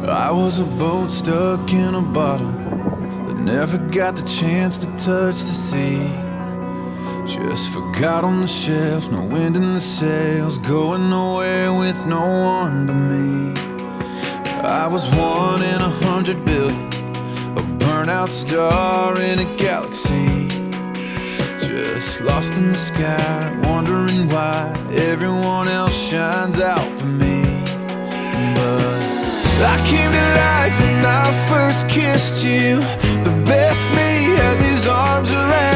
I was a boat stuck in a bottle that never got the chance to touch the sea. Just forgot on the shelf, no wind in the sails, going nowhere with no one but me. I was 1 in 100 billion, a burnt-out star in a galaxy. Just lost in the sky, wondering why everyone else shines out for me. But I came to life when I first kissed you. The best me has his arms around